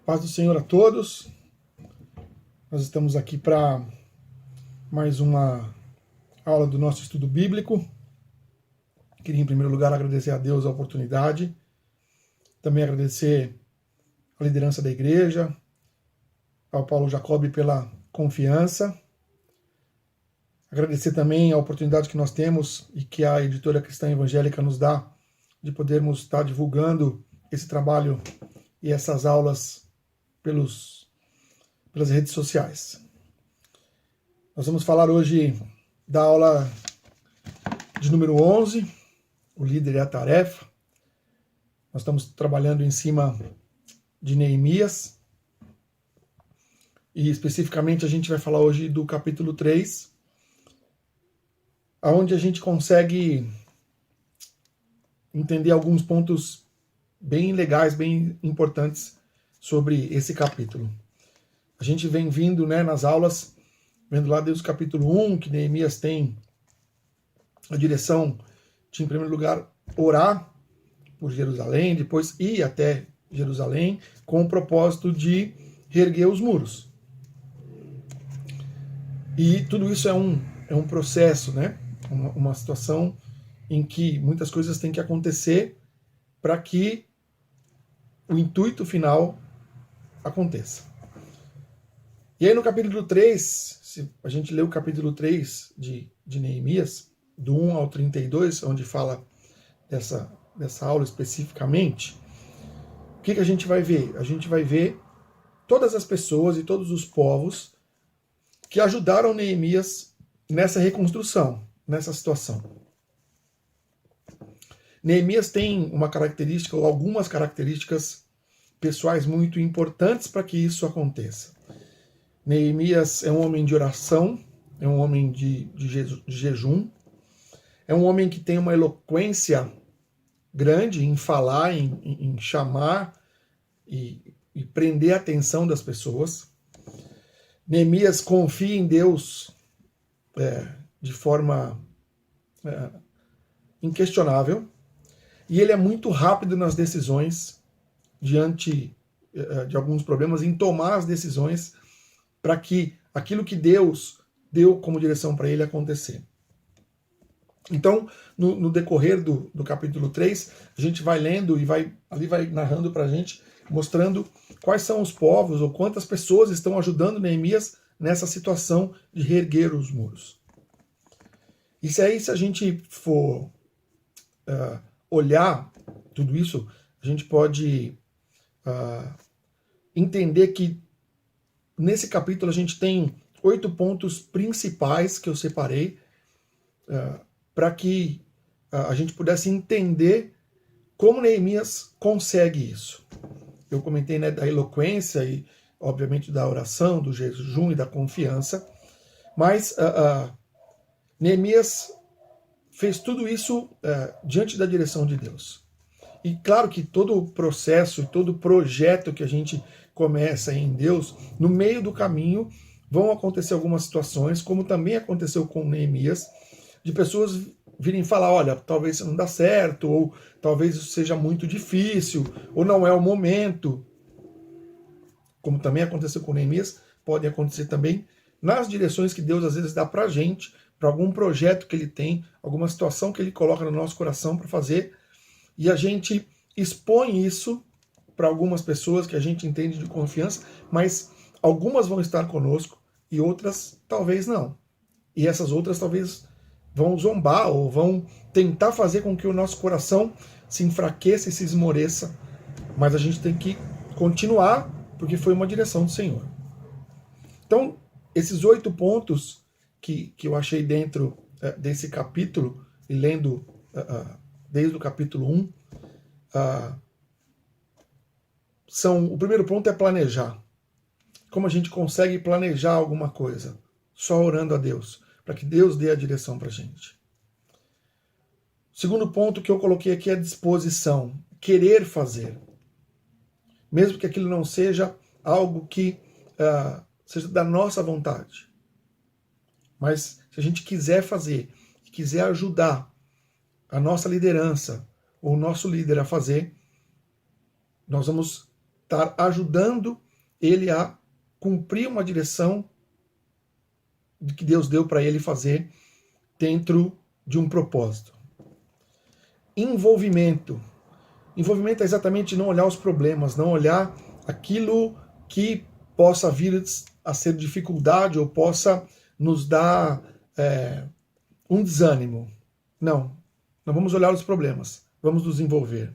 Paz do Senhor a todos. Nós estamos aqui para mais uma aula do nosso estudo bíblico. Queria, em primeiro lugar, agradecer a Deus a oportunidade. Também agradecer a liderança da igreja, ao Paulo Jacob pela confiança. Agradecer também a oportunidade que nós temos e que a editora Cristã Evangélica nos dá de podermos estar divulgando esse trabalho e essas aulas pelas redes sociais. Nós vamos falar hoje da aula de número 11, o líder e a tarefa. Nós estamos trabalhando em cima de Neemias, e especificamente a gente vai falar hoje do capítulo 3, onde a gente consegue entender alguns pontos bem legais, bem importantes sobre esse capítulo. A gente vem vindo, nas aulas, vendo lá desde o capítulo 1, que Neemias tem a direção de, em primeiro lugar, orar por Jerusalém, depois ir até Jerusalém, com o propósito de reerguer os muros. E tudo isso é um processo, uma situação em que muitas coisas têm que acontecer para que o intuito final aconteça. E aí no capítulo 3, se a gente lê o capítulo 3 de Neemias, do 1 ao 32, onde fala dessa aula especificamente, o que a gente vai ver? A gente vai ver todas as pessoas e todos os povos que ajudaram Neemias nessa reconstrução, nessa situação. Neemias tem uma característica, ou algumas características pessoais muito importantes para que isso aconteça. Neemias é um homem de oração, é um homem de jejum, é um homem que tem uma eloquência grande em falar, em chamar e prender a atenção das pessoas. Neemias confia em Deus de forma inquestionável, e ele é muito rápido nas decisões diante de alguns problemas, em tomar as decisões para que aquilo que Deus deu como direção para ele acontecer. Então, no decorrer do capítulo 3, a gente vai lendo e vai narrando para a gente, mostrando quais são os povos ou quantas pessoas estão ajudando Neemias nessa situação de reerguer os muros. E se a gente for olhar tudo isso, a gente pode entender que nesse capítulo a gente tem 8 pontos principais que eu separei para que a gente pudesse entender como Neemias consegue isso. Eu comentei da eloquência e, obviamente, da oração, do jejum e da confiança, mas Neemias fez tudo isso diante da direção de Deus. E claro que todo o processo, todo o projeto que a gente começa em Deus, no meio do caminho vão acontecer algumas situações, como também aconteceu com Neemias, de pessoas virem falar, olha, talvez isso não dá certo, ou talvez isso seja muito difícil, ou não é o momento. Como também aconteceu com Neemias, pode acontecer também nas direções que Deus às vezes dá pra gente, para algum projeto que ele tem, alguma situação que ele coloca no nosso coração para fazer, e a gente expõe isso para algumas pessoas que a gente entende de confiança, mas algumas vão estar conosco e outras talvez não. E essas outras talvez vão zombar ou vão tentar fazer com que o nosso coração se enfraqueça e se esmoreça, mas a gente tem que continuar, porque foi uma direção do Senhor. Então, esses 8 pontos que eu achei dentro desse capítulo, e lendo desde o capítulo 1, o primeiro ponto é planejar. Como a gente consegue planejar alguma coisa? Só orando a Deus, para que Deus dê a direção para a gente. O segundo ponto que eu coloquei aqui é a disposição, querer fazer. Mesmo que aquilo não seja algo que seja da nossa vontade. Mas se a gente quiser fazer, e quiser ajudar a nossa liderança, ou o nosso líder a fazer, nós vamos estar ajudando ele a cumprir uma direção que Deus deu para ele fazer dentro de um propósito. Envolvimento. Envolvimento é exatamente não olhar os problemas, não olhar aquilo que possa vir a ser dificuldade ou possa nos dar um desânimo. Não vamos olhar os problemas, vamos nos envolver.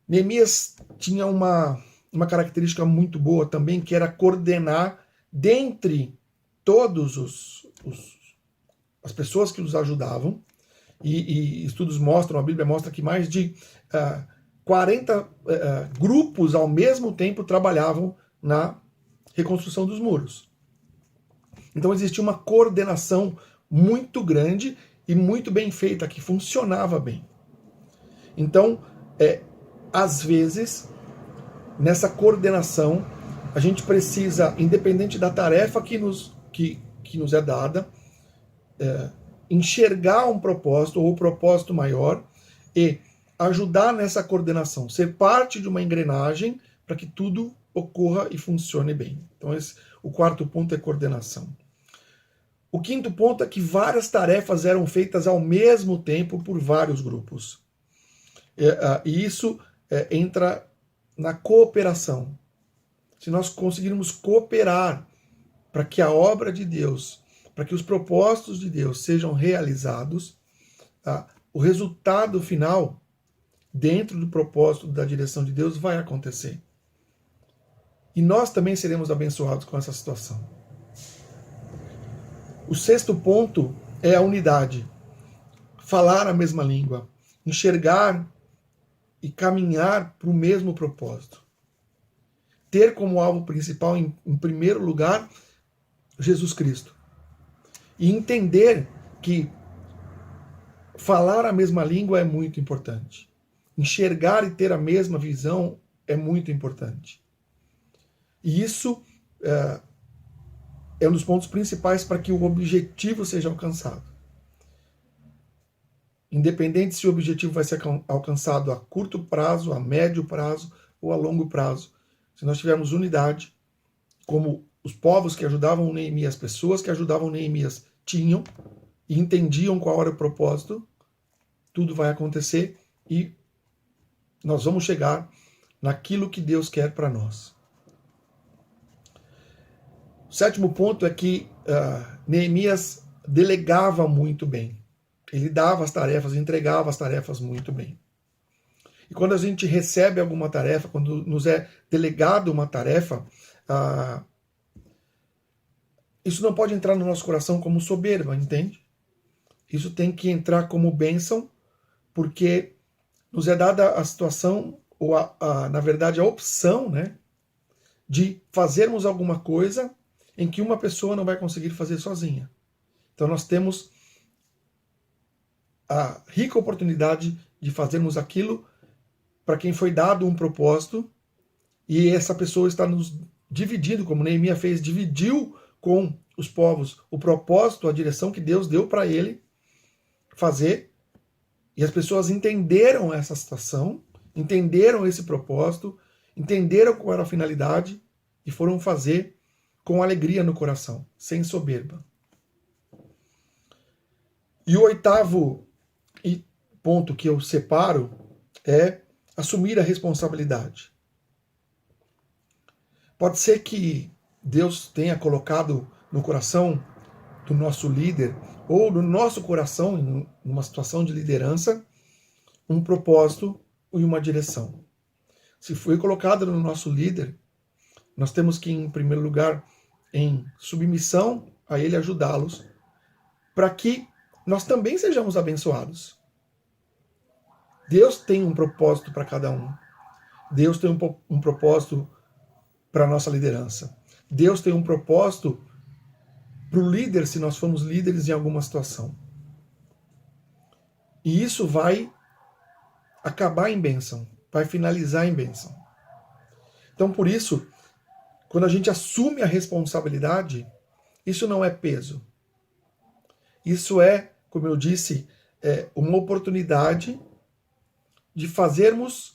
Neemias tinha uma característica muito boa também, que era coordenar dentre todos as pessoas que os ajudavam, e estudos mostram, a Bíblia mostra que mais de 40 grupos ao mesmo tempo trabalhavam na reconstrução dos muros. Então existia uma coordenação muito grande e muito bem feita, que funcionava bem. Então, às vezes, nessa coordenação, a gente precisa, independente da tarefa que nos é dada, enxergar um propósito ou um propósito maior e ajudar nessa coordenação, ser parte de uma engrenagem para que tudo ocorra e funcione bem. Então, o quarto ponto é coordenação. O quinto ponto é que várias tarefas eram feitas ao mesmo tempo por vários grupos. E isso entra na cooperação. Se nós conseguirmos cooperar para que a obra de Deus, para que os propósitos de Deus sejam realizados, o resultado final, dentro do propósito da direção de Deus, vai acontecer. E nós também seremos abençoados com essa situação. O sexto ponto é a unidade. Falar a mesma língua, enxergar e caminhar para o mesmo propósito. Ter como alvo principal, em primeiro lugar, Jesus Cristo. E entender que falar a mesma língua é muito importante. Enxergar e ter a mesma visão é muito importante. E isso é um dos pontos principais para que o objetivo seja alcançado. Independente se o objetivo vai ser alcançado a curto prazo, a médio prazo ou a longo prazo, se nós tivermos unidade, como os povos que ajudavam Neemias, as pessoas que ajudavam Neemias tinham e entendiam qual era o propósito, tudo vai acontecer e nós vamos chegar naquilo que Deus quer para nós. O sétimo ponto é que Neemias delegava muito bem. Ele dava as tarefas, entregava as tarefas muito bem. E quando a gente recebe alguma tarefa, quando nos é delegado uma tarefa, isso não pode entrar no nosso coração como soberba, entende? Isso tem que entrar como bênção, porque nos é dada a situação, ou na verdade a opção, né, de fazermos alguma coisa em que uma pessoa não vai conseguir fazer sozinha. Então nós temos a rica oportunidade de fazermos aquilo para quem foi dado um propósito, e essa pessoa está nos dividindo, como Neemias fez, dividiu com os povos o propósito, a direção que Deus deu para ele fazer, e as pessoas entenderam essa situação, entenderam esse propósito, entenderam qual era a finalidade e foram fazer com alegria no coração, sem soberba. E o oitavo ponto que eu separo é assumir a responsabilidade. Pode ser que Deus tenha colocado no coração do nosso líder, ou no nosso coração, em uma situação de liderança, um propósito e uma direção. Se foi colocado no nosso líder, nós temos que, em primeiro lugar, em submissão a ele, ajudá-los, para que nós também sejamos abençoados. Deus tem um propósito para cada um. Deus tem um propósito para a nossa liderança. Deus tem um propósito para o líder, se nós formos líderes em alguma situação. E isso vai acabar em bênção, vai finalizar em bênção. Então, por isso, quando a gente assume a responsabilidade, isso não é peso. Isso é, como eu disse, uma oportunidade de fazermos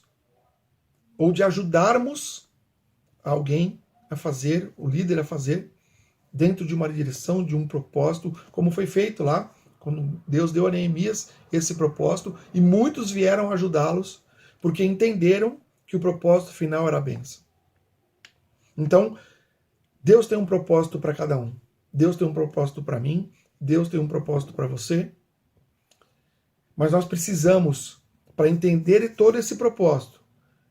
ou de ajudarmos alguém a fazer, o líder a fazer, dentro de uma direção, de um propósito, como foi feito lá, quando Deus deu a Neemias esse propósito, e muitos vieram ajudá-los, porque entenderam que o propósito final era a bênção. Então, Deus tem um propósito para cada um. Deus tem um propósito para mim, Deus tem um propósito para você. Mas nós precisamos, para entender todo esse propósito,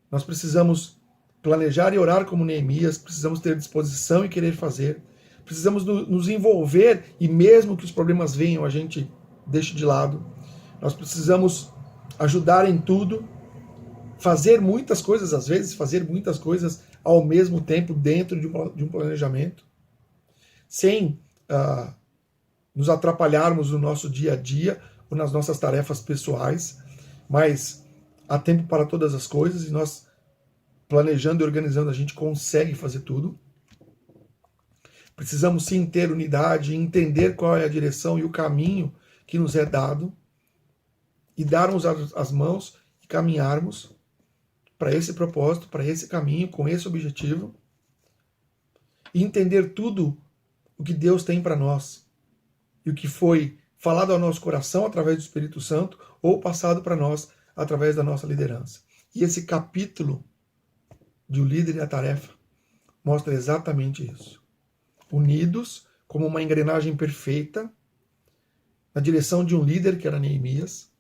nós precisamos planejar e orar como Neemias, precisamos ter disposição e querer fazer, precisamos nos envolver, e mesmo que os problemas venham, a gente deixe de lado. Nós precisamos ajudar em tudo, fazer muitas coisas, às vezes, fazer muitas coisas ao mesmo tempo dentro de um planejamento, sem nos atrapalharmos no nosso dia a dia ou nas nossas tarefas pessoais, mas há tempo para todas as coisas, e nós, planejando e organizando, a gente consegue fazer tudo. Precisamos sim ter unidade, entender qual é a direção e o caminho que nos é dado, e darmos as mãos e caminharmos para esse propósito, para esse caminho, com esse objetivo, e entender tudo o que Deus tem para nós, e o que foi falado ao nosso coração através do Espírito Santo, ou passado para nós através da nossa liderança. E esse capítulo de O Líder e a Tarefa mostra exatamente isso. Unidos como uma engrenagem perfeita, na direção de um líder que era Neemias.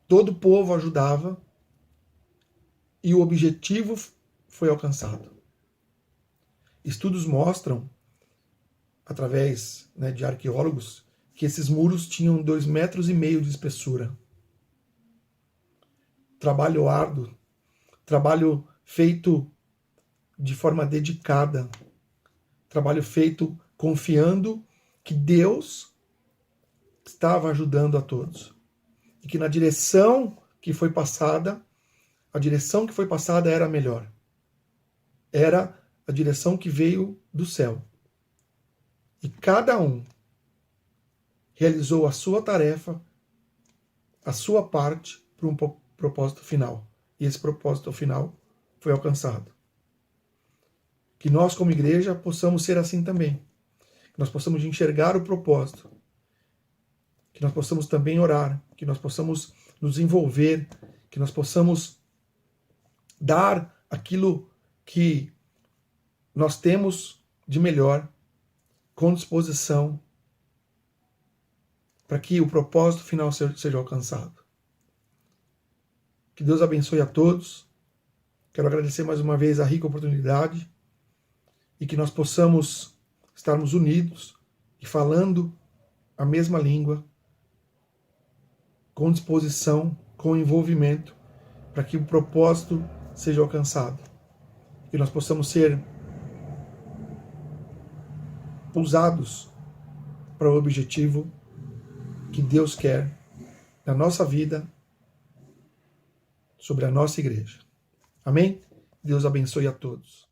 Todo o povo ajudava e o objetivo foi alcançado. Estudos mostram, através de arqueólogos, que esses muros tinham 2,5 metros de espessura. Trabalho árduo, trabalho feito de forma dedicada, trabalho feito confiando que Deus estava ajudando a todos. E que na direção que foi passada, a direção que foi passada era a melhor. Era a direção que veio do céu. E cada um realizou a sua tarefa, a sua parte, para um propósito final. E esse propósito final foi alcançado. Que nós, como igreja, possamos ser assim também. Que nós possamos enxergar o propósito. Que nós possamos também orar. Que nós possamos nos envolver. Que nós possamos dar aquilo que nós temos de melhor, com disposição, para que o propósito final seja alcançado. Que Deus abençoe a todos. Quero agradecer mais uma vez a rica oportunidade, e que nós possamos estarmos unidos e falando a mesma língua, com disposição, com envolvimento, para que o propósito seja alcançado. Que nós possamos ser usados para o objetivo que Deus quer na nossa vida, sobre a nossa igreja. Amém? Deus abençoe a todos.